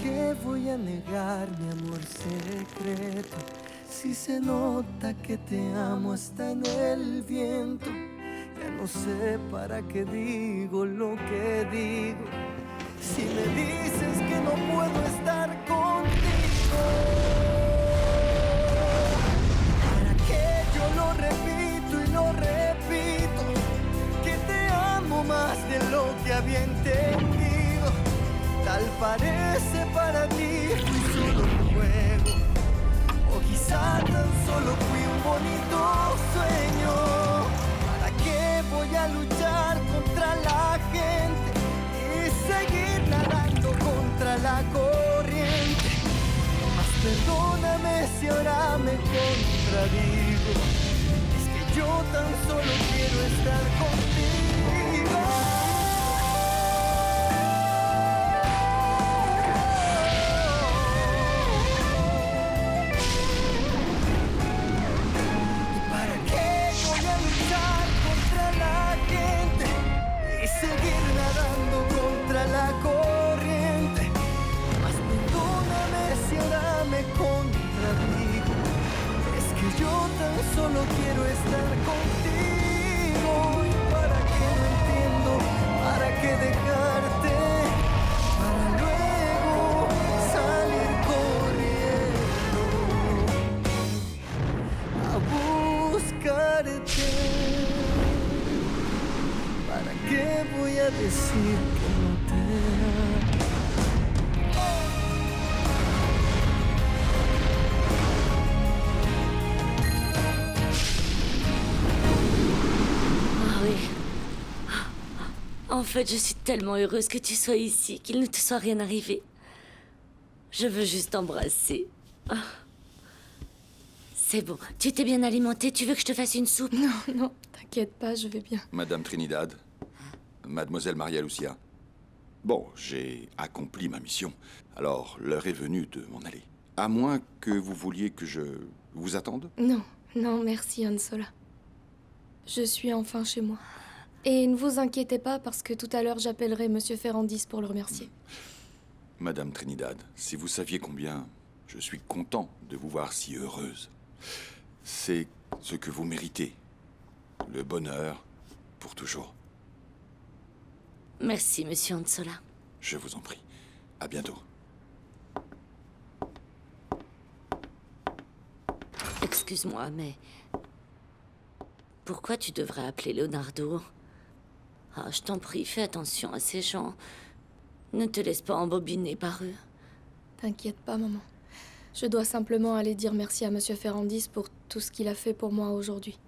qué voy a negar mi amor secreto? Si se nota que te amo hasta en el viento. Ya no sé para qué digo lo que digo. Si me dices que no puedo estar contigo, ¿para qué yo lo repito y lo repito? Que te amo más de lo que había entendido. Tal parece para ti fui solo un juego, o quizá tan solo fui un bonito sueño. ¿Para qué voy a luchar contra la gente y seguir nadando contra la corriente? Mas perdóname si ahora me contradigo. Es que yo tan solo quiero estar contigo. Seguir nadando contra la corriente. Mas perdóname si ahora me contradigo. Es que yo tan solo quiero estar contigo. ¿Y para qué no entiendo? ¿Para qué dejarte? Para luego salir corriendo a buscarte. ¿Para qué voy a decir que no te amo? Ah oui. En fait, je suis tellement heureuse que tu sois ici, qu'il ne te soit rien arrivé. Je veux juste t'embrasser. Ah. C'est bon. Tu t'es bien alimentée? Tu veux que je te fasse une soupe? Non, non, t'inquiète pas, je vais bien. Madame Trinidad, Mademoiselle Maria Lucia. Bon, j'ai accompli ma mission. Alors, l'heure est venue de m'en aller. À moins que vous vouliez que je vous attende? Non, non, merci, Hansola. Je suis enfin chez moi. Et ne vous inquiétez pas, parce que tout à l'heure, j'appellerai Monsieur Ferrandis pour le remercier. Madame Trinidad, si vous saviez combien je suis content de vous voir si heureuse. C'est ce que vous méritez. Le bonheur pour toujours. Merci, Monsieur Hansola. Je vous en prie. À bientôt. Excuse-moi, mais... Pourquoi tu devrais appeler Leonardo? Ah, je t'en prie, fais attention à ces gens. Ne te laisse pas embobiner par eux. T'inquiète pas, maman. Je dois simplement aller dire merci à Monsieur Ferrandis pour tout ce qu'il a fait pour moi aujourd'hui.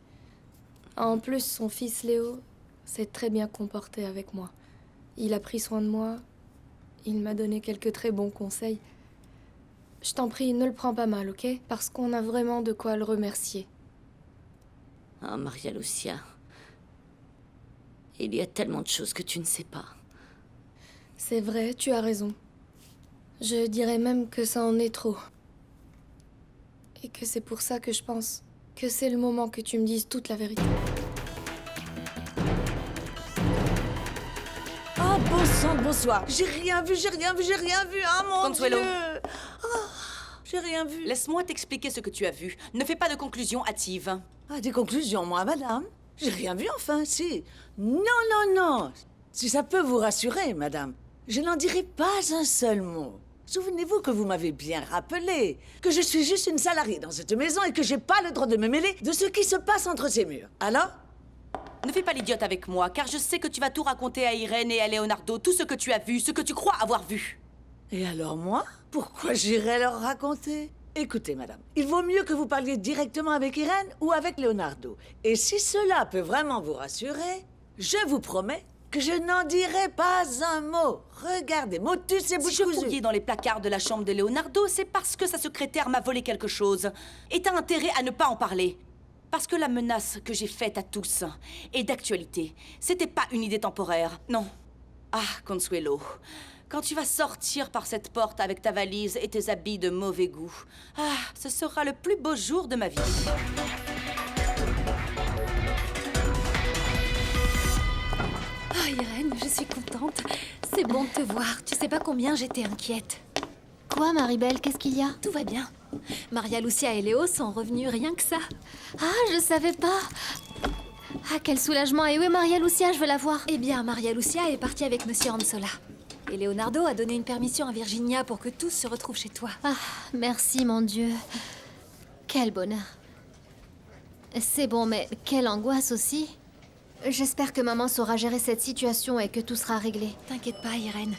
En plus, son fils Léo s'est très bien comporté avec moi. Il a pris soin de moi. Il m'a donné quelques très bons conseils. Je t'en prie, ne le prends pas mal, ok? Parce qu'on a vraiment de quoi le remercier. Ah, Maria Lucia. Il y a tellement de choses que tu ne sais pas. C'est vrai, tu as raison. Je dirais même que ça en est trop. Et que c'est pour ça que je pense que c'est le moment que tu me dises toute la vérité. Ah, bon sang, bonsoir. J'ai rien vu, ah mon Consuelo. Dieu. Ah, j'ai rien vu. Laisse-moi t'expliquer ce que tu as vu. Ne fais pas de conclusions hâtives. Ah, des conclusions, moi, madame? J'ai rien vu, enfin, si. Non, non, non. Si ça peut vous rassurer, madame, je n'en dirai pas un seul mot. Souvenez-vous que vous m'avez bien rappelé que je suis juste une salariée dans cette maison et que j'ai pas le droit de me mêler de ce qui se passe entre ces murs. Alors? Ne fais pas l'idiote avec moi, car je sais que tu vas tout raconter à Irène et à Leonardo, tout ce que tu as vu, ce que tu crois avoir vu. Et alors moi? Pourquoi j'irais leur raconter? Écoutez, madame, il vaut mieux que vous parliez directement avec Irène ou avec Leonardo. Et si cela peut vraiment vous rassurer, je vous promets que je n'en dirai pas un mot. Regardez, motus et bouche Si je cousue. fouillais dans les placards de la chambre de Leonardo, c'est parce que sa secrétaire m'a volé quelque chose. Et t'as intérêt à ne pas en parler. Parce que la menace que j'ai faite à tous est d'actualité. C'était pas une idée temporaire, non. Ah, Consuelo, quand tu vas sortir par cette porte avec ta valise et tes habits de mauvais goût, ah, ce sera le plus beau jour de ma vie. Oh, Irène, je suis contente. C'est bon de te voir. Tu sais pas combien j'étais inquiète. Quoi, Maribel? Qu'est-ce qu'il y a? Tout va bien. Maria Lucia et Léo sont revenus rien que ça. Ah, je savais pas. Ah, quel soulagement. Et où est Maria Lucia? Je veux la voir. Eh bien, Maria Lucia est partie avec Monsieur Ansola. Et Leonardo a donné une permission à Virginia pour que tous se retrouvent chez toi. Ah, merci, mon Dieu. Quel bonheur. C'est bon, mais quelle angoisse aussi. J'espère que maman saura gérer cette situation et que tout sera réglé. T'inquiète pas, Irène.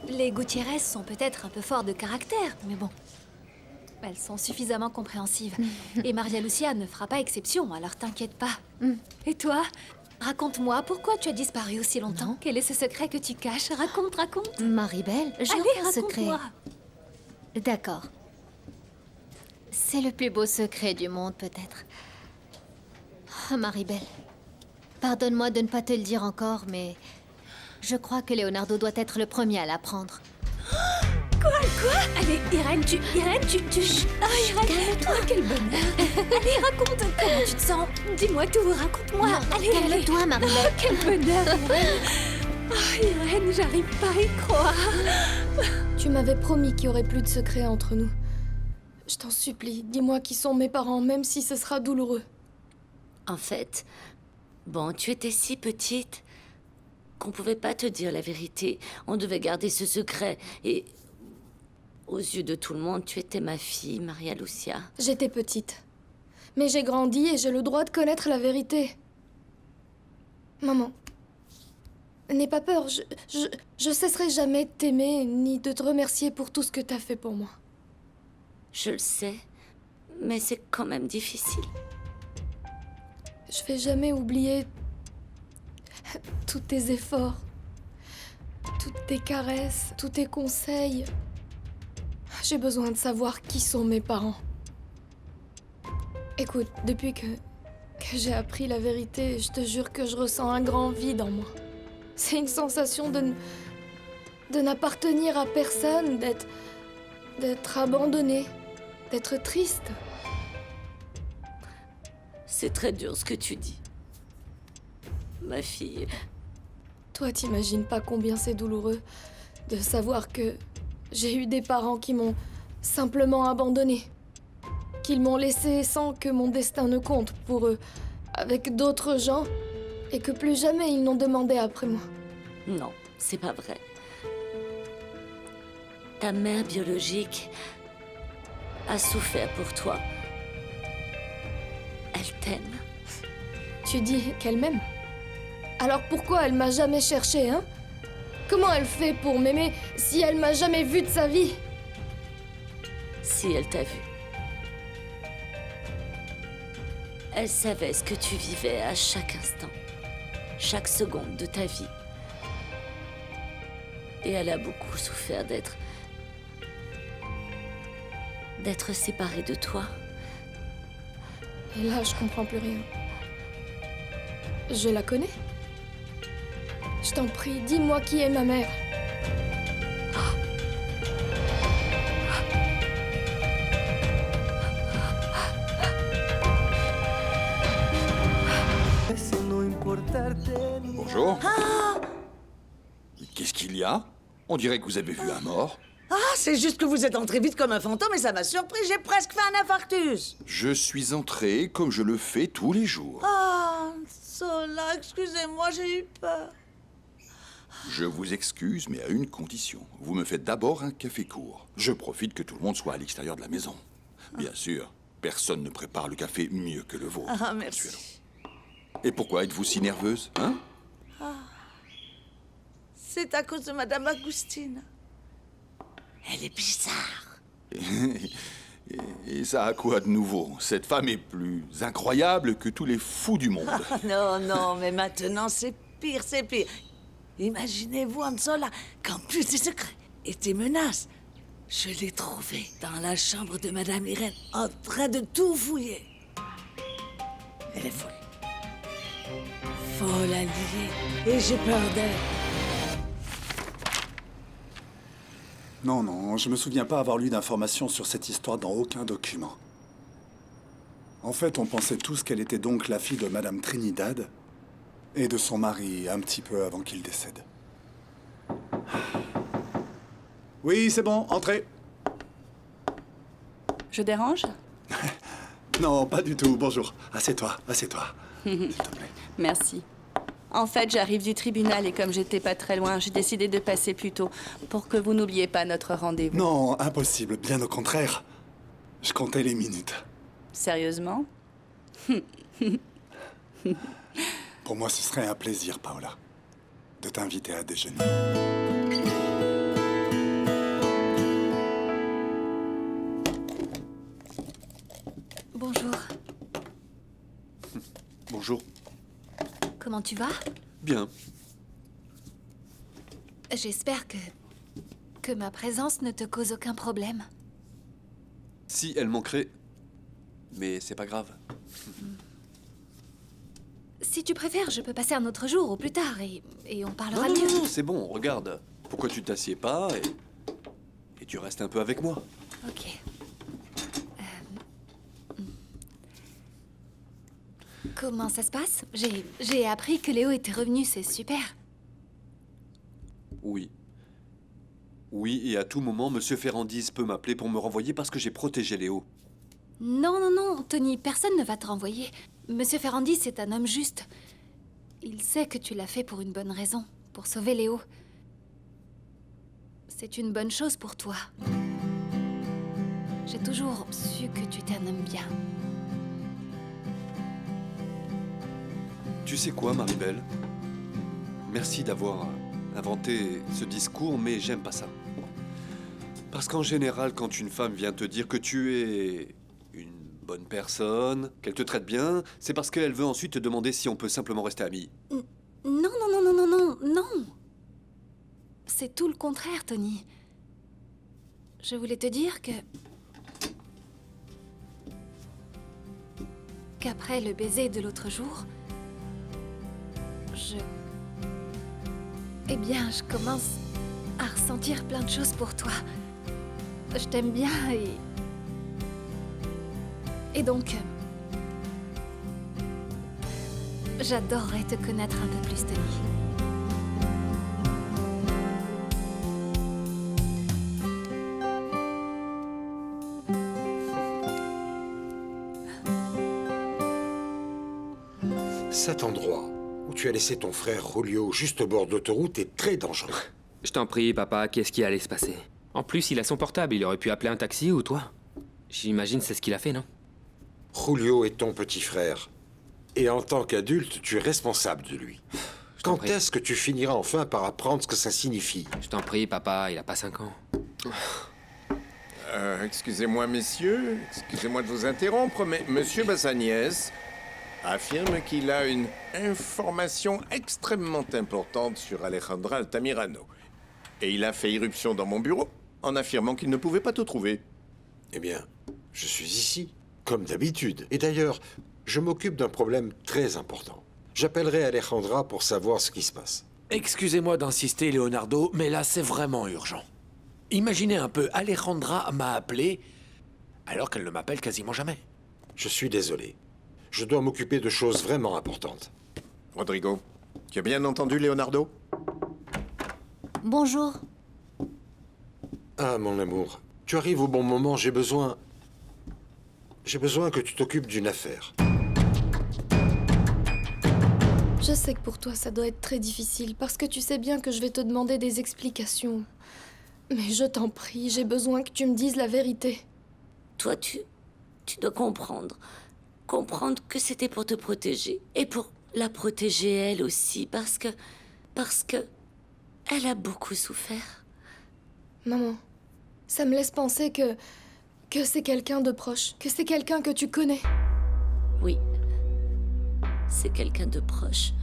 Les Gutiérrez sont peut-être un peu forts de caractère, mais bon. Elles sont suffisamment compréhensives. Et Maria Lucia ne fera pas exception, alors t'inquiète pas. Et toi? Raconte-moi, pourquoi tu as disparu aussi longtemps? Non. Quel est ce secret que tu caches? Raconte. Maribel, j'ai Allez, aucun secret. raconte-moi. D'accord. C'est le plus beau secret du monde, peut-être. Oh, Maribel, pardonne-moi de ne pas te le dire encore, mais je crois que Leonardo doit être le premier à l'apprendre. Quoi? Allez, Irène, tu... Chut. Ah, Irène, calme-toi, quel bonheur. Allez, raconte, comment tu te sens? Dis-moi tout, raconte-moi. Allez, Calme-toi, Maribel. Quel bonheur, Irène. Oh, Irène, j'arrive pas à y croire. Tu m'avais promis qu'il y aurait plus de secrets entre nous. Je t'en supplie, dis-moi qui sont mes parents, même si ce sera douloureux. En fait, bon, tu étais si petite qu'on pouvait pas te dire la vérité. On devait garder ce secret. Et aux yeux de tout le monde, tu étais ma fille, Maria Lucia. J'étais petite. Mais j'ai grandi et j'ai le droit de connaître la vérité. Maman, n'aie pas peur, je cesserai jamais de t'aimer ni de te remercier pour tout ce que t'as fait pour moi. Je le sais, mais c'est quand même difficile. Je vais jamais oublier tous tes efforts, toutes tes caresses, tous tes conseils. J'ai besoin de savoir qui sont mes parents. Écoute, depuis que j'ai appris la vérité, je te jure que je ressens un grand vide en moi. C'est une sensation de n'appartenir à personne, d'être abandonnée, d'être triste. C'est très dur ce que tu dis. Ma fille, Toi, t'imagines pas combien c'est douloureux de savoir que j'ai eu des parents qui m'ont simplement abandonnée. Qu'ils m'ont laissée sans que mon destin ne compte pour eux, avec d'autres gens, et que plus jamais ils n'ont demandé après moi. non, c'est pas vrai. Ta mère biologique a souffert pour toi. Elle t'aime. Tu dis qu'elle m'aime? Alors pourquoi elle m'a jamais cherché, hein? Comment elle fait pour m'aimer si elle m'a jamais vu de sa vie? Si elle t'a vu. Elle savait ce que tu vivais à chaque instant, chaque seconde de ta vie. Et elle a beaucoup souffert d'être séparée de toi. Et là, je comprends plus rien. Je la connais? Je t'en prie, dis-moi qui est ma mère. Bonjour. Qu'est-ce qu'il y a? On dirait que vous avez vu un mort. Ah, c'est juste que vous êtes entré vite comme un fantôme et ça m'a surpris. J'ai presque fait un infarctus. Je suis entré comme je le fais tous les jours. Ah, Sola, excusez-moi, j'ai eu peur. Je vous excuse, mais à une condition. Vous me faites d'abord un café court. Je profite que tout le monde soit à l'extérieur de la maison. Bien sûr, personne ne prépare le café mieux que le vôtre. Ah, merci. Et pourquoi êtes-vous si nerveuse, hein? C'est à cause de Madame Agustine. Elle est bizarre. Et ça a quoi de nouveau? Cette femme est plus incroyable que tous les fous du monde. Non, non, mais maintenant c'est pire, c'est pire. Imaginez-vous, Ansola, qu'en plus des secrets et des menaces, je l'ai trouvée dans la chambre de Madame Irène, en train de tout fouiller. Elle est folle. Folle à lier. Et j'ai peur d'elle. Non, non, je me souviens pas avoir lu d'informations sur cette histoire dans aucun document. En fait, on pensait tous qu'elle était donc la fille de Madame Trinidad et de son mari un petit peu avant qu'il décède. Oui, c'est bon, entrez. Je dérange? Non, pas du tout, bonjour. Assieds-toi, assieds-toi. S'il te plaît. Merci. En fait, j'arrive du tribunal et comme j'étais pas très loin, j'ai décidé de passer plus tôt pour que vous n'oubliez pas notre rendez-vous. Non, impossible, bien au contraire. Je comptais les minutes. Sérieusement? Pour moi, ce serait un plaisir, Paola, de t'inviter à déjeuner. Bonjour. Bonjour. Comment tu vas? Bien. J'espère que ma présence ne te cause aucun problème. Si elle manquerait... Mais c'est pas grave. Si tu préfères, je peux passer un autre jour ou plus tard et on parlera Non, mieux. non, non, c'est bon, regarde. Pourquoi tu t'assieds pas et tu restes un peu avec moi? Ok. Comment ça se passe? J'ai appris que Léo était revenu, c'est super. Oui. Oui, et à tout moment, Monsieur Ferrandis peut m'appeler pour me renvoyer parce que j'ai protégé Léo. Non, non, non, Tony, personne ne va te renvoyer. Monsieur Ferrandis est un homme juste. Il sait que tu l'as fait pour une bonne raison, pour sauver Léo. C'est une bonne chose pour toi. J'ai toujours su que tu étais un homme bien. Tu sais quoi, Maribel? Merci d'avoir inventé ce discours, mais j'aime pas ça. Parce qu'en général, quand une femme vient te dire que tu es une bonne personne, qu'elle te traite bien, c'est parce qu'elle veut ensuite te demander si on peut simplement rester amis. Non, non, non, non, non, non, non. C'est tout le contraire, Tony. Je voulais te dire qu'après le baiser de l'autre jour, Eh bien, je commence à ressentir plein de choses pour toi. Je t'aime bien et donc... J'adorerais te connaître un peu plus, Tony. Cet endroit où tu as laissé ton frère Julio juste au bord de l'autoroute est très dangereux. Je t'en prie, papa, qu'est-ce qui allait se passer? En plus, il a son portable, il aurait pu appeler un taxi ou toi. J'imagine c'est ce qu'il a fait, non? Julio est ton petit frère. Et en tant qu'adulte, tu es responsable de lui. Quand est-ce que tu finiras enfin par apprendre ce que ça signifie? Je t'en prie, papa, il a pas 5 ans. Excusez-moi, messieurs, excusez-moi de vous interrompre, mais Monsieur Bassaniès affirme qu'il a une information extrêmement importante sur Alejandra Altamirano. Et il a fait irruption dans mon bureau en affirmant qu'il ne pouvait pas tout trouver. Eh bien, je suis ici, comme d'habitude. Et d'ailleurs, je m'occupe d'un problème très important. J'appellerai Alejandra pour savoir ce qui se passe. Excusez-moi d'insister, Leonardo, mais là, c'est vraiment urgent. Imaginez un peu, Alejandra m'a appelé alors qu'elle ne m'appelle quasiment jamais. Je suis désolé. Je dois m'occuper de choses vraiment importantes. Rodrigo, tu as bien entendu Leonardo? Bonjour. Ah, mon amour, tu arrives au bon moment, j'ai besoin que tu t'occupes d'une affaire. Je sais que pour toi, ça doit être très difficile, parce que tu sais bien que je vais te demander des explications. Mais je t'en prie, j'ai besoin que tu me dises la vérité. Toi, tu dois comprendre. Comprendre que c'était pour te protéger. Et pour la protéger elle aussi, parce que elle a beaucoup souffert. Maman, ça me laisse penser que c'est quelqu'un de proche, que c'est quelqu'un que tu connais. Oui. C'est quelqu'un de proche.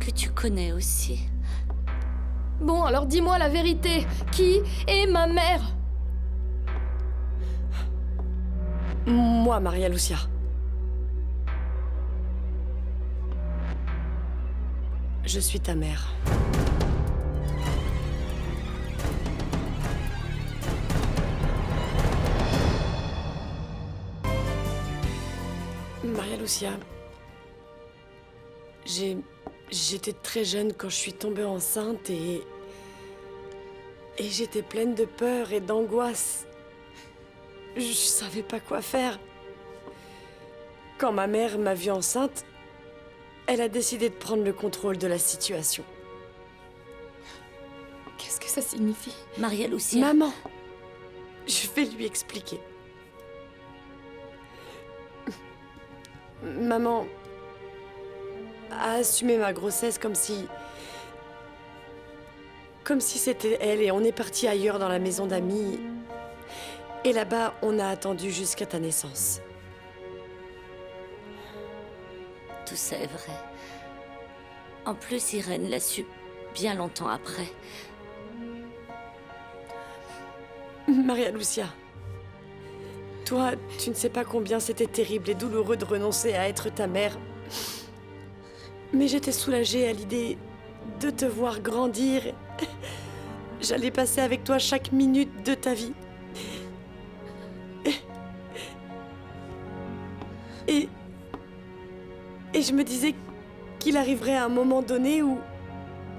Que tu connais aussi. Bon, alors dis-moi la vérité. Qui est ma mère? Moi, Maria Lucia. Je suis ta mère. Maria Lucia. J'étais très jeune quand je suis tombée enceinte et Et j'étais pleine de peur et d'angoisse. Je savais pas quoi faire. Quand ma mère m'a vue enceinte, elle a décidé de prendre le contrôle de la situation. Qu'est-ce que ça signifie? Maria Lucia. Maman, je vais lui expliquer. Maman a assumé ma grossesse comme si c'était elle, et on est parti ailleurs dans la maison d'amis. Et là-bas, on a attendu jusqu'à ta naissance. Tout ça est vrai. En plus, Irène l'a su bien longtemps après. Maria Lucia, toi, tu ne sais pas combien c'était terrible et douloureux de renoncer à être ta mère. Mais j'étais soulagée à l'idée de te voir grandir. J'allais passer avec toi chaque minute de ta vie. Et je me disais qu'il arriverait un moment donné où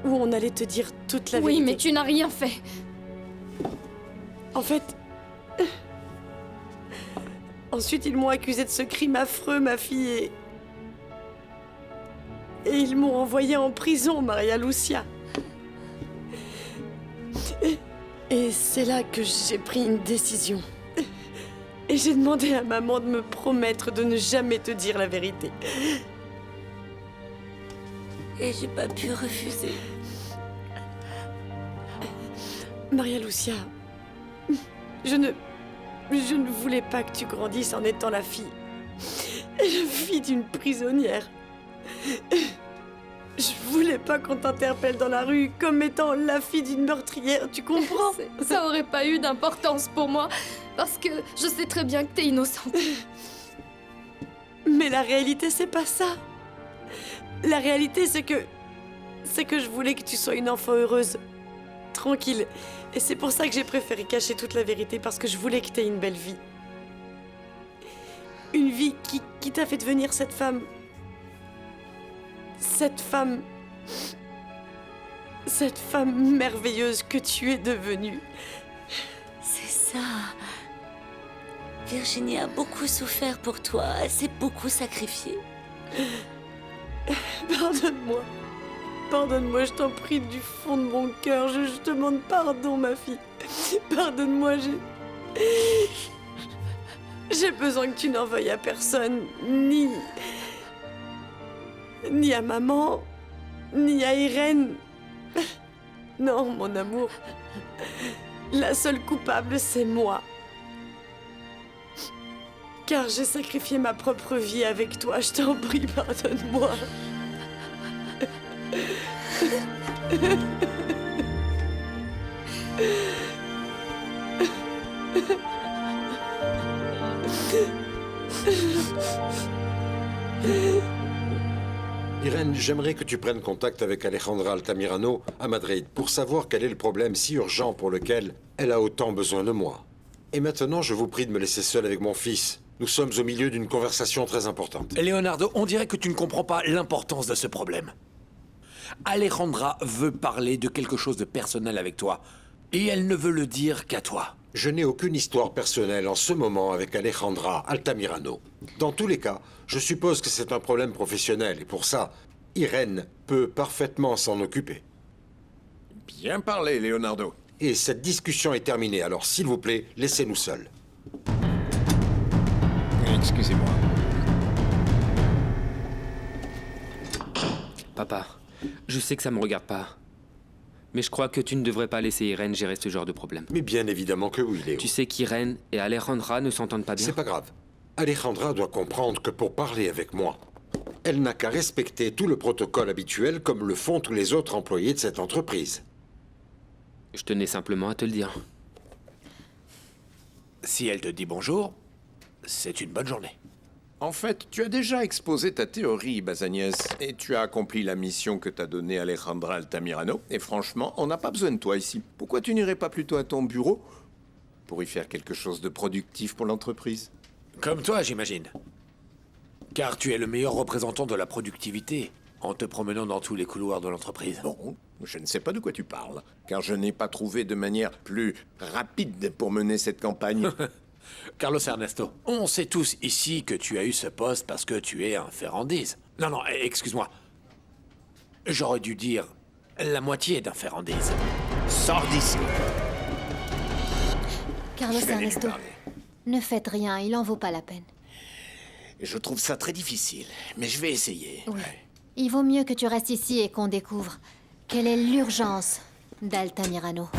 on allait te dire toute la vérité. Oui, mais tu n'as rien fait. En fait... Ensuite, ils m'ont accusé de ce crime affreux, ma fille, et ils m'ont envoyée en prison, Maria Lucia. Et c'est là que j'ai pris une décision. Et j'ai demandé à maman de me promettre de ne jamais te dire la vérité. Et j'ai pas pu refuser. Maria Lucia, je ne voulais pas que tu grandisses en étant la fille d'une prisonnière. Je voulais pas qu'on t'interpelle dans la rue comme étant la fille d'une meurtrière, tu comprends? Ça aurait pas eu d'importance pour moi, parce que je sais très bien que t'es innocente. Mais la réalité, c'est pas ça. La réalité, c'est que je voulais que tu sois une enfant heureuse, tranquille. Et c'est pour ça que j'ai préféré cacher toute la vérité, parce que je voulais que tu aies une belle vie. Une vie qui t'a fait devenir cette femme... Cette femme merveilleuse que tu es devenue. C'est ça. Virginie a beaucoup souffert pour toi. Elle s'est beaucoup sacrifiée. Pardonne-moi. Pardonne-moi, je t'en prie du fond de mon cœur. Je te demande pardon, ma fille. Pardonne-moi, j'ai besoin que tu n'en veuilles à personne, ni à maman, ni à Irène. Non, mon amour. La seule coupable, c'est moi. Car j'ai sacrifié ma propre vie avec toi. Je t'en prie, pardonne-moi. Irène, j'aimerais que tu prennes contact avec Alejandra Altamirano à Madrid pour savoir quel est le problème si urgent pour lequel elle a autant besoin de moi. Et maintenant, je vous prie de me laisser seul avec mon fils. Nous sommes au milieu d'une conversation très importante. Leonardo, on dirait que tu ne comprends pas l'importance de ce problème. Alejandra veut parler de quelque chose de personnel avec toi. Et elle ne veut le dire qu'à toi. Je n'ai aucune histoire personnelle en ce moment avec Alejandra Altamirano. Dans tous les cas, je suppose que c'est un problème professionnel et pour ça, Irène peut parfaitement s'en occuper. Bien parlé, Leonardo. Et cette discussion est terminée, alors s'il vous plaît, laissez-nous seuls. Excusez-moi. Papa, je sais que ça me regarde pas. Mais je crois que tu ne devrais pas laisser Irène gérer ce genre de problème. Mais bien évidemment que oui, Léo. Tu sais qu'Irène et Alejandra ne s'entendent pas bien. C'est pas grave. Alejandra doit comprendre que pour parler avec moi, elle n'a qu'à respecter tout le protocole habituel comme le font tous les autres employés de cette entreprise. Je tenais simplement à te le dire. Si elle te dit bonjour, c'est une bonne journée. En fait, tu as déjà exposé ta théorie, Bazagnès, et tu as accompli la mission que t'a donnée Alejandra Altamirano. Et franchement, on n'a pas besoin de toi ici. Pourquoi tu n'irais pas plutôt à ton bureau pour y faire quelque chose de productif pour l'entreprise? Comme toi, j'imagine. Car tu es le meilleur représentant de la productivité en te promenant dans tous les couloirs de l'entreprise. Bon, je ne sais pas de quoi tu parles, car je n'ai pas trouvé de manière plus rapide pour mener cette campagne. Carlos Ernesto, on sait tous ici que tu as eu ce poste parce que tu es un Ferrandise. Non, excuse-moi. J'aurais dû dire la moitié d'un Ferrandise. Sors d'ici. Carlos Je vais aller lui Ernesto, parler. ne faites rien, il en vaut pas la peine. Je trouve ça très difficile, mais je vais essayer. Oui. Il vaut mieux que tu restes ici et qu'on découvre quelle est l'urgence d'Altamirano.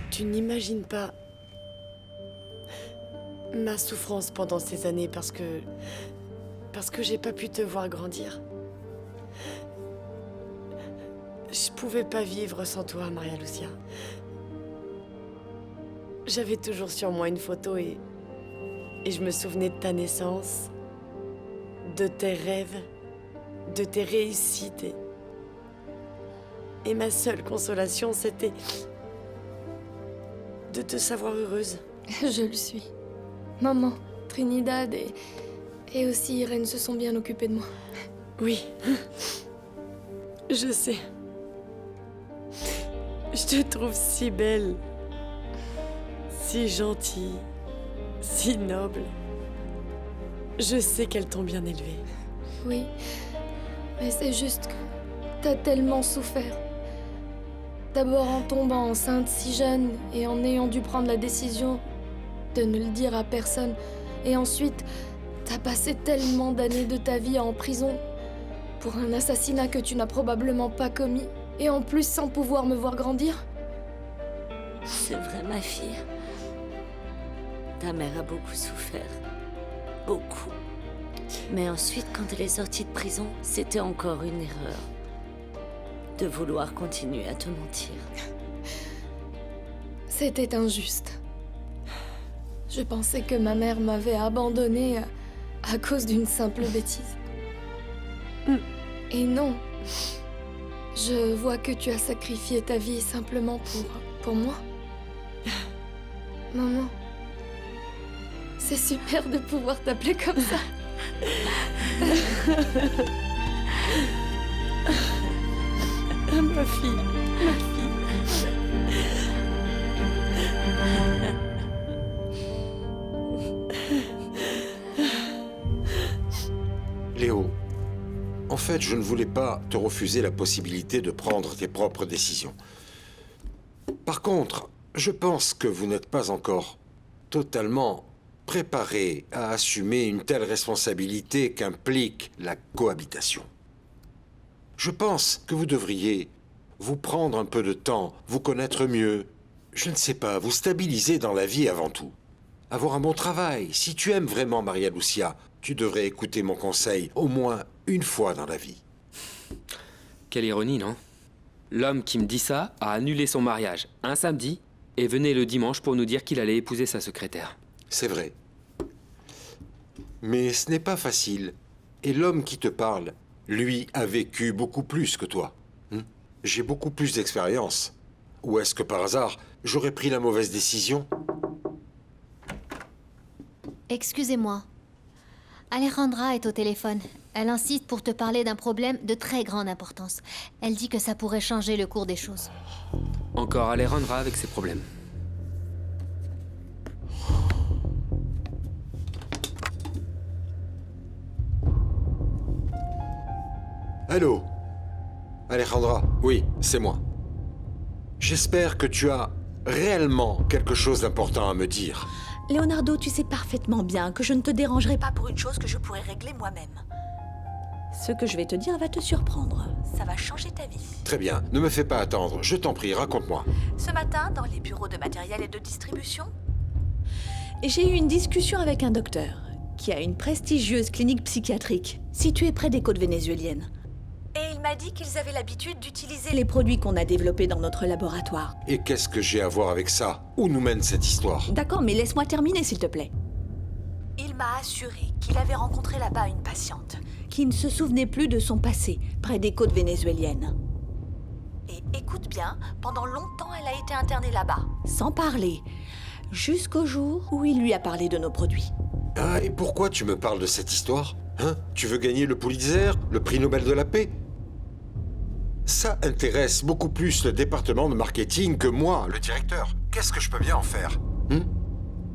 Tu n'imagines pas ma souffrance pendant ces années parce que j'ai pas pu te voir grandir. Je pouvais pas vivre sans toi, Maria Lucia. J'avais toujours sur moi une photo et je me souvenais de ta naissance, de tes rêves, de tes réussites. Et ma seule consolation, c'était de te savoir heureuse. Je le suis. Maman, Trinidad et aussi Irène se sont bien occupées de moi. Oui, je sais. Je te trouve si belle, si gentille, si noble. Je sais qu'elles t'ont bien élevée. Oui, mais c'est juste que t'as tellement souffert. D'abord en tombant enceinte si jeune et en ayant dû prendre la décision de ne le dire à personne. Et ensuite, t'as passé tellement d'années de ta vie en prison pour un assassinat que tu n'as probablement pas commis. Et en plus sans pouvoir me voir grandir. C'est vrai, ma fille. Ta mère a beaucoup souffert. Beaucoup. Mais ensuite, quand elle est sortie de prison, c'était encore une erreur. De vouloir continuer à te mentir. C'était injuste. Je pensais que ma mère m'avait abandonnée à cause d'une simple bêtise. Et non. Je vois que tu as sacrifié ta vie simplement pour moi. Maman, c'est super de pouvoir t'appeler comme ça. Ma fille, ma fille. Léo, en fait, je ne voulais pas te refuser la possibilité de prendre tes propres décisions. Par contre, je pense que vous n'êtes pas encore totalement préparé à assumer une telle responsabilité qu'implique la cohabitation. Je pense que vous devriez vous prendre un peu de temps, vous connaître mieux, je ne sais pas, vous stabiliser dans la vie avant tout. Avoir un bon travail. Si tu aimes vraiment Maria Lucia, tu devrais écouter mon conseil au moins une fois dans la vie. Quelle ironie, non? L'homme qui me dit ça a annulé son mariage un samedi et venait le dimanche pour nous dire qu'il allait épouser sa secrétaire. C'est vrai. Mais ce n'est pas facile. Et l'homme qui te parle, lui, a vécu beaucoup plus que toi. J'ai beaucoup plus d'expérience. Ou est-ce que par hasard, j'aurais pris la mauvaise décision? Excusez-moi. Alejandra est au téléphone. Elle insiste pour te parler d'un problème de très grande importance. Elle dit que ça pourrait changer le cours des choses. Encore Alejandra avec ses problèmes. Allô? Alejandra, oui, c'est moi. J'espère que tu as réellement quelque chose d'important à me dire. Leonardo, tu sais parfaitement bien que je ne te dérangerai pas pour une chose que je pourrais régler moi-même. Ce que je vais te dire va te surprendre. Ça va changer ta vie. Très bien, ne me fais pas attendre, je t'en prie, raconte-moi. Ce matin, dans les bureaux de matériel et de distribution, j'ai eu une discussion avec un docteur qui a une prestigieuse clinique psychiatrique située près des côtes vénézuéliennes. Et il m'a dit qu'ils avaient l'habitude d'utiliser les produits qu'on a développés dans notre laboratoire. Et qu'est-ce que j'ai à voir avec ça? Où nous mène cette histoire? D'accord, mais laisse-moi terminer, s'il te plaît. Il m'a assuré qu'il avait rencontré là-bas une patiente qui ne se souvenait plus de son passé, près des côtes vénézuéliennes. Et écoute bien, pendant longtemps, elle a été internée là-bas, sans parler, jusqu'au jour où il lui a parlé de nos produits. Ah, et pourquoi tu me parles de cette histoire? Hein? Tu veux gagner le Pulitzer, le prix Nobel de la paix? Ça intéresse beaucoup plus le département de marketing que moi, le directeur. Qu'est-ce que je peux bien en faire?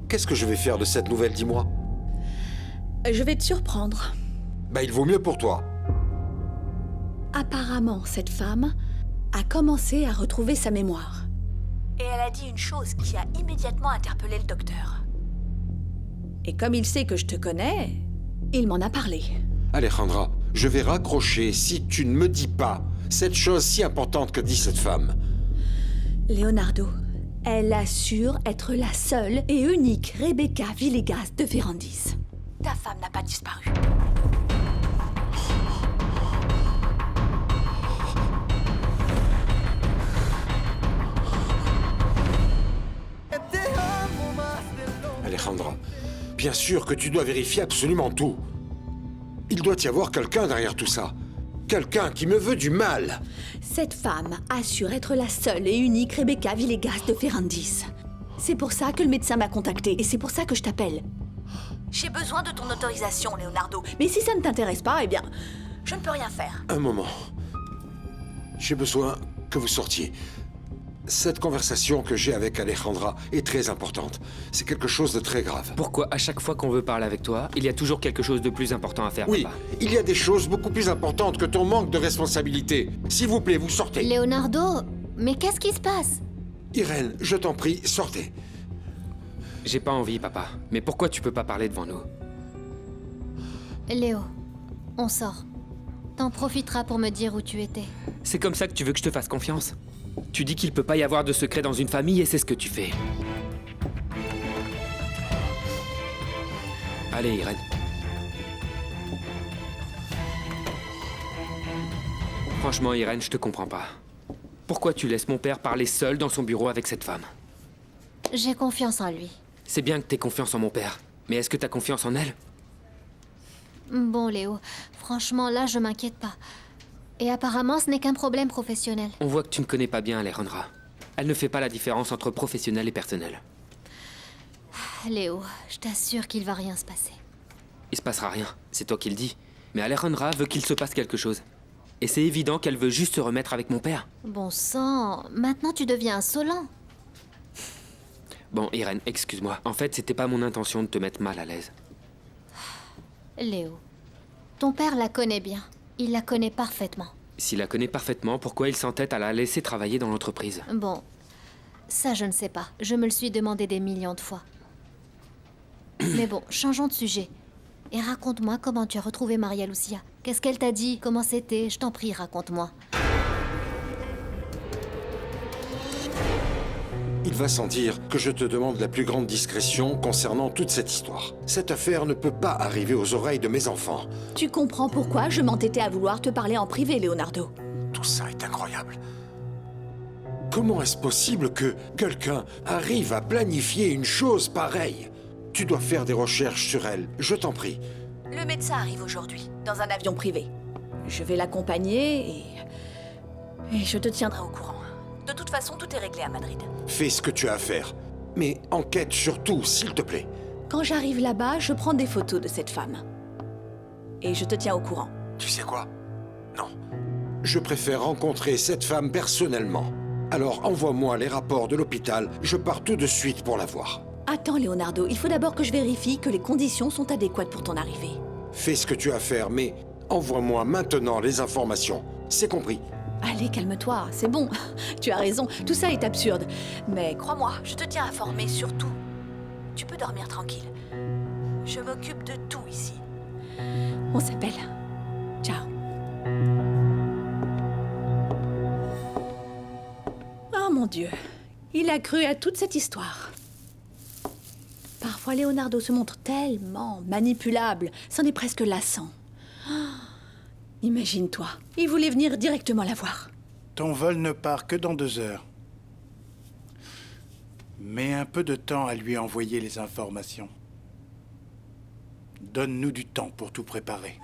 Qu'est-ce que je vais faire de cette nouvelle, dis-moi? Je vais te surprendre. Bah, il vaut mieux pour toi. Apparemment, cette femme a commencé à retrouver sa mémoire. Et elle a dit une chose qui a immédiatement interpellé le docteur. Et comme il sait que je te connais, il m'en a parlé. Alejandra, je vais raccrocher si tu ne me dis pas cette chose si importante que dit cette femme. Leonardo, elle assure être la seule et unique Rebecca Villegas de Ferrandis. Ta femme n'a pas disparu. Alejandra, bien sûr que tu dois vérifier absolument tout. Il doit y avoir quelqu'un derrière tout ça. Quelqu'un qui me veut du mal. Cette femme assure être la seule et unique Rebecca Villegas de Ferrandis. C'est pour ça que le médecin m'a contacté et c'est pour ça que je t'appelle. J'ai besoin de ton autorisation, Leonardo. Mais si ça ne t'intéresse pas, eh bien, je ne peux rien faire. Un moment. J'ai besoin que vous sortiez. Cette conversation que j'ai avec Alejandra est très importante. C'est quelque chose de très grave. Pourquoi à chaque fois qu'on veut parler avec toi, il y a toujours quelque chose de plus important à faire, Oui, papa? il y a des choses beaucoup plus importantes que ton manque de responsabilité. S'il vous plaît, vous sortez. Leonardo, mais qu'est-ce qui se passe? Irène, je t'en prie, sortez. J'ai pas envie, papa. Mais pourquoi tu peux pas parler devant nous? Léo, on sort. T'en profiteras pour me dire où tu étais. C'est comme ça que tu veux que je te fasse confiance? Tu dis qu'il peut pas y avoir de secret dans une famille et c'est ce que tu fais. Allez, Irène. Franchement, Irène, je te comprends pas. Pourquoi tu laisses mon père parler seul dans son bureau avec cette femme? J'ai confiance en lui. C'est bien que t'aies confiance en mon père, mais est-ce que t'as confiance en elle? Bon, Léo, franchement, là, je m'inquiète pas. Et apparemment, ce n'est qu'un problème professionnel. On voit que tu ne connais pas bien Alejandra. Elle ne fait pas la différence entre professionnel et personnel. Léo, je t'assure qu'il va rien se passer. Il se passera rien, c'est toi qui le dis. Mais Alejandra veut qu'il se passe quelque chose. Et c'est évident qu'elle veut juste se remettre avec mon père. Bon sang, maintenant tu deviens insolent. Bon, Irène, excuse-moi. En fait, c'était pas mon intention de te mettre mal à l'aise. Léo, ton père la connaît bien. Il la connaît parfaitement. S'il la connaît parfaitement, pourquoi il s'entête à la laisser travailler dans l'entreprise? Bon, ça je ne sais pas. Je me le suis demandé des millions de fois. Mais bon, changeons de sujet. Et raconte-moi comment tu as retrouvé Maria Lucia. Qu'est-ce qu'elle t'a dit? Comment c'était? Je t'en prie, raconte-moi. Il va sans dire que je te demande la plus grande discrétion concernant toute cette histoire. Cette affaire ne peut pas arriver aux oreilles de mes enfants. Tu comprends pourquoi je m'entêtais à vouloir te parler en privé, Leonardo. Tout ça est incroyable. Comment est-ce possible que quelqu'un arrive à planifier une chose pareille? Tu dois faire des recherches sur elle, je t'en prie. Le médecin arrive aujourd'hui, dans un avion privé. Je vais l'accompagner et je te tiendrai au courant. De toute façon, tout est réglé à Madrid. Fais ce que tu as à faire. Mais enquête surtout, s'il te plaît. Quand j'arrive là-bas, je prends des photos de cette femme. Et je te tiens au courant. Tu sais quoi? Non. Je préfère rencontrer cette femme personnellement. Alors envoie-moi les rapports de l'hôpital, je pars tout de suite pour la voir. Attends, Leonardo, il faut d'abord que je vérifie que les conditions sont adéquates pour ton arrivée. Fais ce que tu as à faire, mais envoie-moi maintenant les informations. C'est compris? Allez, calme-toi, c'est bon. Tu as raison, tout ça est absurde. Mais crois-moi, je te tiens informé sur tout. Tu peux dormir tranquille. Je m'occupe de tout ici. On s'appelle. Ciao. Oh mon Dieu, il a cru à toute cette histoire. Parfois, Leonardo se montre tellement manipulable, c'en est presque lassant. Imagine-toi, il voulait venir directement la voir. Ton vol ne part que dans 2 heures. Mets un peu de temps à lui envoyer les informations. Donne-nous du temps pour tout préparer.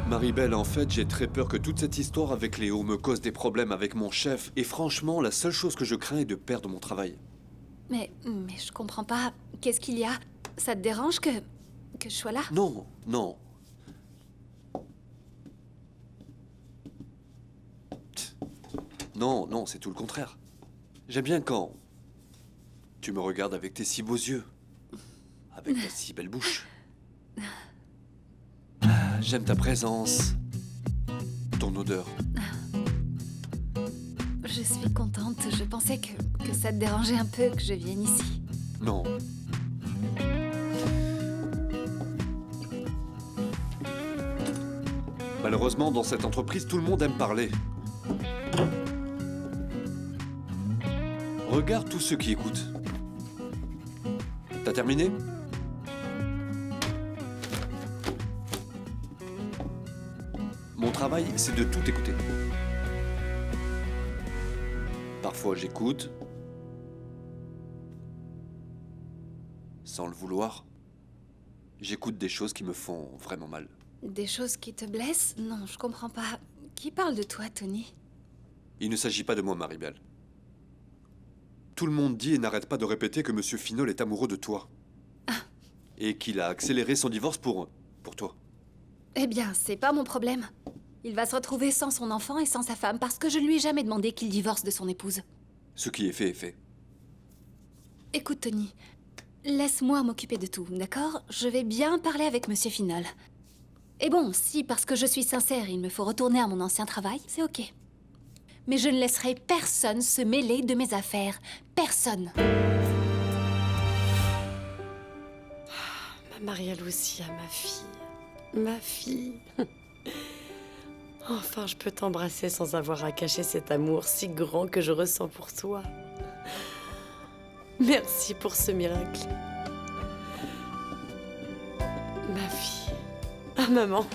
Maribel, en fait, j'ai très peur que toute cette histoire avec Léo me cause des problèmes avec mon chef. Et franchement, la seule chose que je crains est de perdre mon travail. Mais je comprends pas. Qu'est-ce qu'il y a? Ça te dérange que je sois là? Non, non. Non, non, c'est tout le contraire. J'aime bien quand tu me regardes avec tes si beaux yeux, avec ta si belle bouche. J'aime ta présence, ton odeur. Je suis contente. Je pensais que ça te dérangeait un peu que je vienne ici. Non. Malheureusement, dans cette entreprise, tout le monde aime parler. Regarde tous ceux qui écoutent. T'as terminé? Mon travail, c'est de tout écouter. Parfois, j'écoute. Sans le vouloir. J'écoute des choses qui me font vraiment mal. Des choses qui te blessent? Non, je comprends pas. Qui parle de toi, Tony? Il ne s'agit pas de moi, Maribel. Tout le monde dit et n'arrête pas de répéter que Monsieur Finol est amoureux de toi. Et qu'il a accéléré son divorce pour toi. Eh bien, c'est pas mon problème. Il va se retrouver sans son enfant et sans sa femme parce que je lui ai jamais demandé qu'il divorce de son épouse. Ce qui est fait est fait. Écoute, Tony, laisse-moi m'occuper de tout, d'accord? Je vais bien parler avec Monsieur Finol. Et bon, si parce que je suis sincère, il me faut retourner à mon ancien travail, c'est ok. Mais je ne laisserai personne se mêler de mes affaires. Personne. Maria Lucia, ma fille. Ma fille. Enfin, je peux t'embrasser sans avoir à cacher cet amour si grand que je ressens pour toi. Merci pour ce miracle. Ma fille. Ah, maman.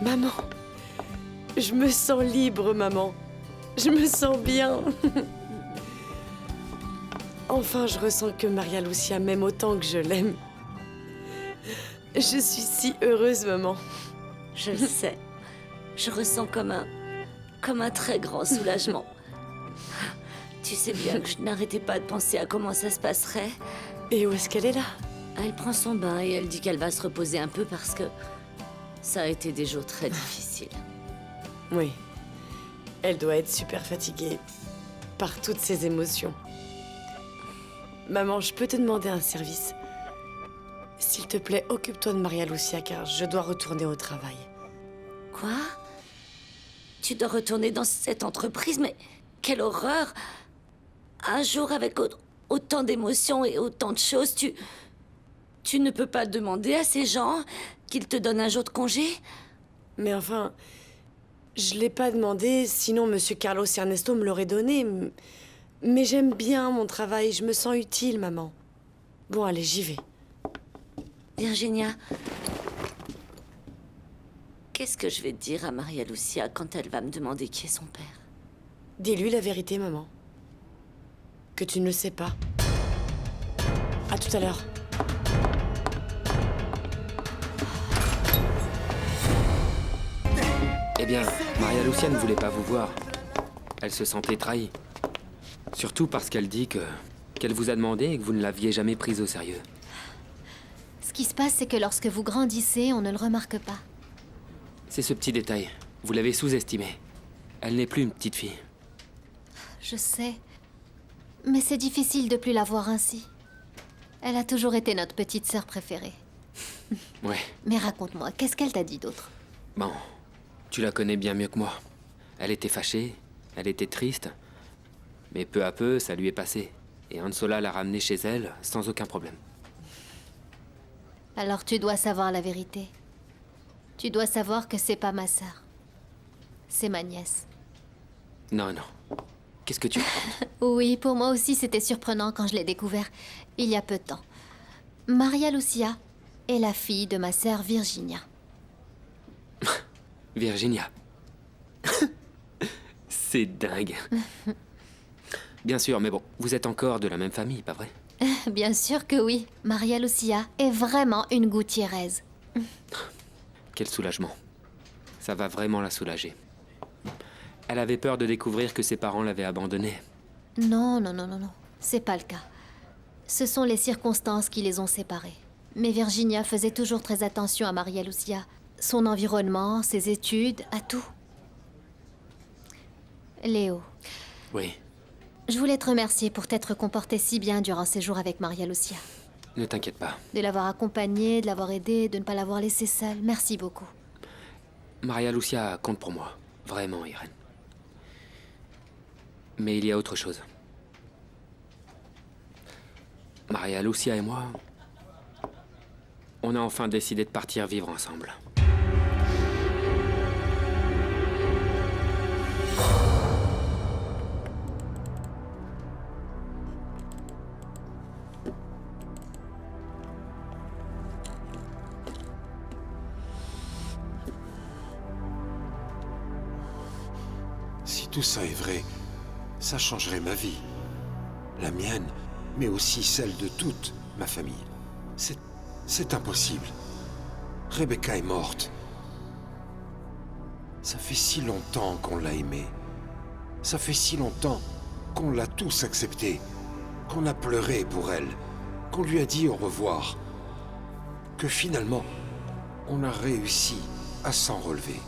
Maman. Je me sens libre, maman. Je me sens bien. Enfin, je ressens que Maria Lucia m'aime autant que je l'aime. Je suis si heureuse, maman. Je le sais. Je ressens comme un très grand soulagement. Tu sais bien que je n'arrêtais pas de penser à comment ça se passerait. Et où est-ce qu'elle est là? Elle prend son bain et elle dit qu'elle va se reposer un peu parce que ça a été des jours très difficiles. Oui. Elle doit être super fatiguée par toutes ces émotions. Maman, je peux te demander un service? S'il te plaît, occupe-toi de Maria Lucia car je dois retourner au travail. Quoi? Tu dois retourner dans cette entreprise, mais quelle horreur! Un jour avec autant d'émotions et autant de choses, tu ne peux pas demander à ces gens qu'ils te donnent un jour de congé? Mais enfin, je l'ai pas demandé, sinon Monsieur Carlos Ernesto me l'aurait donné. Mais j'aime bien mon travail, je me sens utile, maman. Bon, allez, j'y vais. Virginia, qu'est-ce que je vais dire à Maria Lucia quand elle va me demander qui est son père? Dis-lui la vérité, maman. Que tu ne le sais pas. À tout à l'heure. Eh bien, Maria Lucia ne voulait pas vous voir. Elle se sentait trahie. Surtout parce qu'elle dit qu'elle vous a demandé et que vous ne l'aviez jamais prise au sérieux. Ce qui se passe, c'est que lorsque vous grandissez, on ne le remarque pas. C'est ce petit détail. Vous l'avez sous-estimé. Elle n'est plus une petite fille. Je sais. Mais c'est difficile de plus la voir ainsi. Elle a toujours été notre petite sœur préférée. Ouais. Mais raconte-moi, qu'est-ce qu'elle t'a dit d'autre? Bon, tu la connais bien mieux que moi. Elle était fâchée, elle était triste. Mais peu à peu, ça lui est passé. Et Ansola l'a ramenée chez elle sans aucun problème. Alors tu dois savoir la vérité. Tu dois savoir que c'est pas ma sœur. C'est ma nièce. Non, non. Qu'est-ce que tu racontes? Oui, pour moi aussi c'était surprenant quand je l'ai découvert, il y a peu de temps. Maria Lucia est la fille de ma sœur Virginia. Virginia. C'est dingue. Bien sûr, mais bon, vous êtes encore de la même famille, pas vrai? Bien sûr que oui. Maria Lucia est vraiment une Gutiérrez. Quel soulagement. Ça va vraiment la soulager. Elle avait peur de découvrir que ses parents l'avaient abandonnée. Non, non, non, non, non. c'est pas le cas. Ce sont les circonstances qui les ont séparés. Mais Virginia faisait toujours très attention à Maria Lucia. Son environnement, ses études, à tout. Léo. Oui. Je voulais te remercier pour t'être comporté si bien durant ces jours avec Maria Lucia. Ne t'inquiète pas. De l'avoir accompagnée, de l'avoir aidée, de ne pas l'avoir laissée seule. Merci beaucoup. Maria Lucia compte pour moi. Vraiment, Irène. Mais il y a autre chose. Maria Lucia et moi, on a enfin décidé de partir vivre ensemble. Si tout ça est vrai, ça changerait ma vie. La mienne, mais aussi celle de toute ma famille. C'est impossible. Rebecca est morte. Ça fait si longtemps qu'on l'a aimée. Ça fait si longtemps qu'on l'a tous acceptée. Qu'on a pleuré pour elle. Qu'on lui a dit au revoir. Que finalement, on a réussi à s'en relever.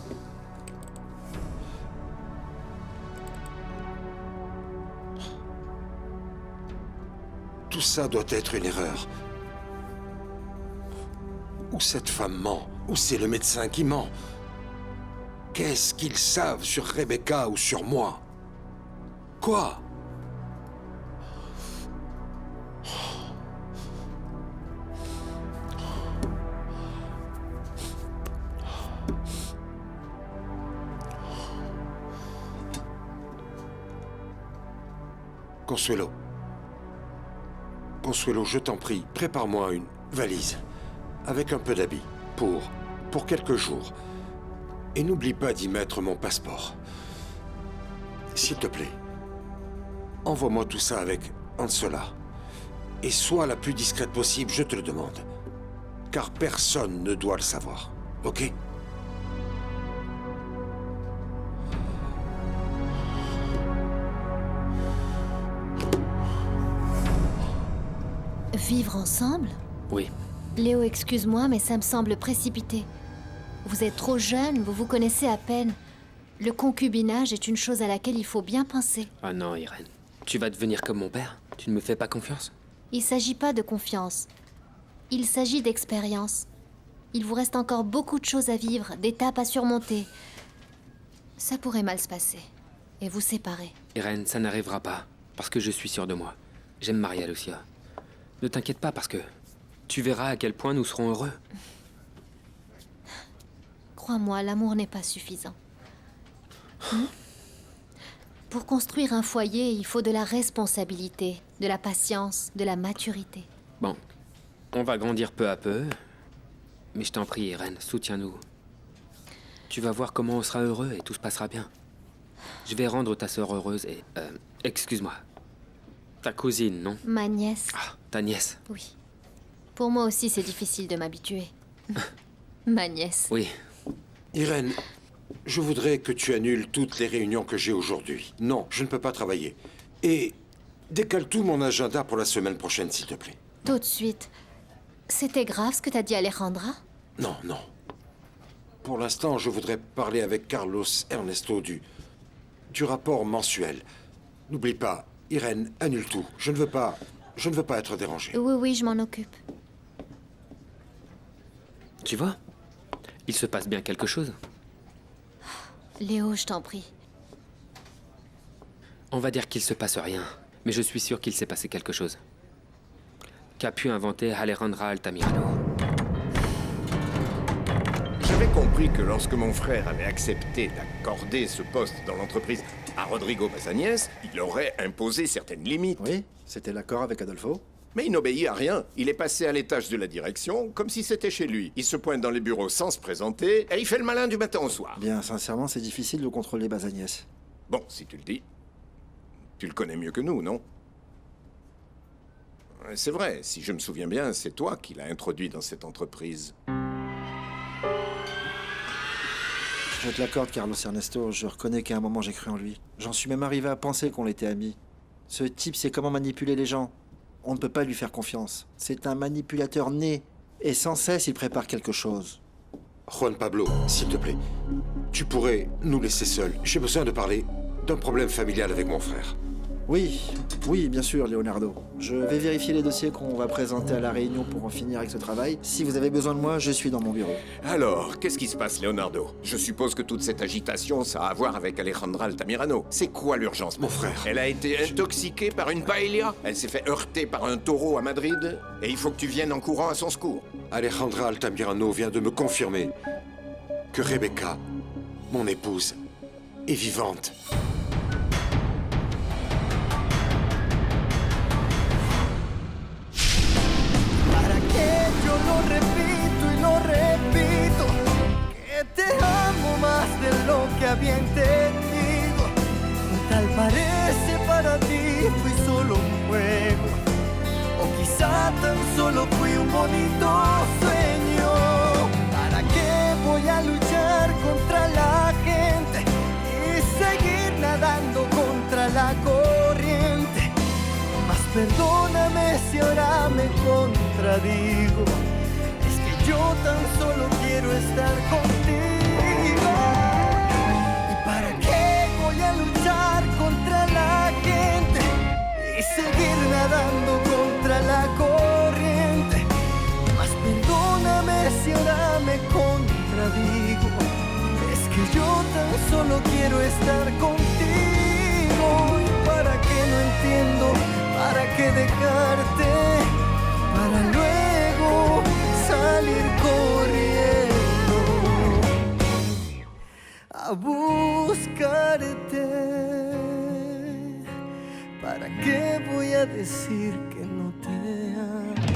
Tout ça doit être une erreur. Ou cette femme ment, ou c'est le médecin qui ment. Qu'est-ce qu'ils savent sur Rebecca ou sur moi? Quoi? Consuelo. Consuelo, je t'en prie, prépare-moi une valise. Avec un peu d'habits. Pour quelques jours. Et n'oublie pas d'y mettre mon passeport. S'il te plaît. Envoie-moi tout ça avec Ansola. Et sois la plus discrète possible, je te le demande. Car personne ne doit le savoir. Ok? Vivre ensemble? Oui. Léo, excuse-moi, mais ça me semble précipité. Vous êtes trop jeune, vous vous connaissez à peine. Le concubinage est une chose à laquelle il faut bien penser. Ah non, Irène. Tu vas devenir comme mon père? Tu ne me fais pas confiance? Il s'agit pas de confiance. Il s'agit d'expérience. Il vous reste encore beaucoup de choses à vivre, d'étapes à surmonter. Ça pourrait mal se passer. Et vous séparer. Irène, ça n'arrivera pas. Parce que je suis sûr de moi. J'aime Maria Lucia. Ne t'inquiète pas parce que tu verras à quel point nous serons heureux. Crois-moi, l'amour n'est pas suffisant. Pour construire un foyer, il faut de la responsabilité, de la patience, de la maturité. Bon, on va grandir peu à peu. Mais je t'en prie, Irène, soutiens-nous. Tu vas voir comment on sera heureux et tout se passera bien. Je vais rendre ta sœur heureuse et... excuse-moi. Ta cousine, non? Ma nièce. Ah, ta nièce. Oui. Pour moi aussi, c'est difficile de m'habituer. Ma nièce. Oui. Irène, je voudrais que tu annules toutes les réunions que j'ai aujourd'hui. Non, je ne peux pas travailler. Et décale tout mon agenda pour la semaine prochaine, s'il te plaît. Tout de suite. C'était grave ce que t'as dit à Alejandra? Non, non. Pour l'instant, je voudrais parler avec Carlos Ernesto du rapport mensuel. N'oublie pas, Irène, annule tout. Je ne veux pas être dérangé. Oui, oui, je m'en occupe. Tu vois? Il se passe bien quelque chose. Léo, je t'en prie. On va dire qu'il se passe rien, mais je suis sûr qu'il s'est passé quelque chose. Qu'a pu inventer Alejandra Altamirano. J'avais compris que lorsque mon frère avait accepté d'accorder ce poste dans l'entreprise à Rodrigo Bazañez, il aurait imposé certaines limites. Oui, c'était l'accord avec Adolfo. Mais il n'obéit à rien. Il est passé à l'étage de la direction comme si c'était chez lui. Il se pointe dans les bureaux sans se présenter et il fait le malin du matin au soir. Bien, sincèrement, c'est difficile de contrôler Bazañez. Bon, si tu le dis. Tu le connais mieux que nous, non? C'est vrai, si je me souviens bien, c'est toi qui l'as introduit dans cette entreprise. Je te l'accorde, Carlos Ernesto. Je reconnais qu'à un moment, j'ai cru en lui. J'en suis même arrivé à penser qu'on était amis. Ce type sait comment manipuler les gens. On ne peut pas lui faire confiance. C'est un manipulateur né. Et sans cesse, il prépare quelque chose. Juan Pablo, s'il te plaît, tu pourrais nous laisser seuls. J'ai besoin de parler d'un problème familial avec mon frère. Oui, bien sûr, Leonardo. Je vais vérifier les dossiers qu'on va présenter à la réunion pour en finir avec ce travail. Si vous avez besoin de moi, je suis dans mon bureau. Alors, qu'est-ce qui se passe, Leonardo? Je suppose que toute cette agitation, ça a à voir avec Alejandra Altamirano. C'est quoi l'urgence, mon frère? Elle a été intoxiquée par une paella. Elle s'est fait heurter par un taureau à Madrid. Et il faut que tu viennes en courant à son secours. Alejandra Altamirano vient de me confirmer que Rebecca, mon épouse, est vivante. Yo lo repito y lo repito, que te amo más de lo que había entendido. Tal parece para ti fui solo un juego, o quizá tan solo fui un bonito sueño. ¿Para qué voy a luchar contra la gente y seguir nadando contra la corriente? Mas perdóname si ahora me contradigo. Es que yo tan solo quiero estar contigo. ¿Y para qué voy a luchar contra la gente y seguir nadando contra la corriente? Mas perdóname si ahora me contradigo. Es que yo tan solo quiero estar contigo. ¿Y para qué no entiendo? ¿Para qué dejarte? Para luego salir corriendo a buscarte. ¿Para qué voy a decir que no te amo?